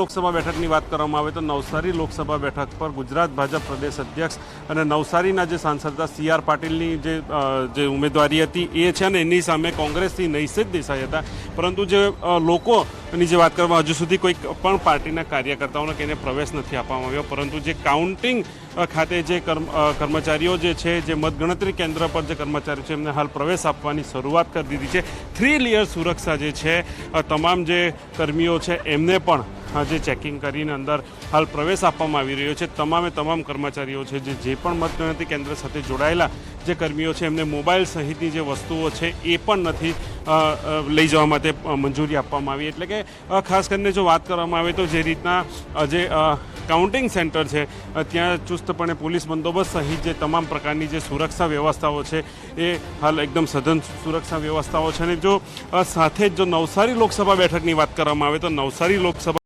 લોકસભા બેઠકની વાત કરવામાં આવે તો નવસારી લોકસભા બેઠક પર ગુજરાત ભાજપ પ્રદેશ અધ્યક્ષ અને નવસારીના જે સાંસદ હતા CR પાટીલની જે ઉમેદવારી હતી એ છે ને એની સામે કોંગ્રેસથી નૈસિત દેસાઈ હતા. પરંતુ જે લોકોની જે વાત કરવામાં હજુ સુધી કોઈ પણ પાર્ટીના કાર્યકર્તાઓને કહીને પ્રવેશ નથી આપવામાં આવ્યો. પરંતુ જે કાઉન્ટિંગ ખાતે જે કર્મચારીઓ જે છે, જે મતગણતરી કેન્દ્ર પર જે કર્મચારીઓ છે એમને હાલ પ્રવેશ આપવાની શરૂઆત કરી દીધી છે. 3 લેયર સુરક્ષા જે છે, તમામ જે કર્મીઓ છે એમને પણ જે ચેકિંગ કરીને અંદર હાલ પ્રવેશ આપવામાં આવી રહ્યો છે. તમામ કર્મચારીઓ છે જે પણ મતગણતરી કેન્દ્ર સાથે જોડાયેલા જે કર્મીઓ છે એમને મોબાઈલ સહિતની જે વસ્તુઓ છે એ પણ નથી લઈ જવા માટે મંજૂરી આપવામાં આવી. એટલે કે ખાસ કરીને જો વાત કરવામાં આવે તો જે રીતના જે કાઉન્ટિંગ સેન્ટર છે ત્યાં ચુસ્તપણે પોલીસ બંદોબસ્ત સહિત જે તમામ પ્રકારની જે સુરક્ષા વ્યવસ્થાઓ છે એ હાલ એકદમ સઘન સુરક્ષા વ્યવસ્થાઓ છે. અને જો સાથે જ જો નવસારી લોકસભા બેઠકની વાત કરવામાં આવે તો નવસારી લોકસભા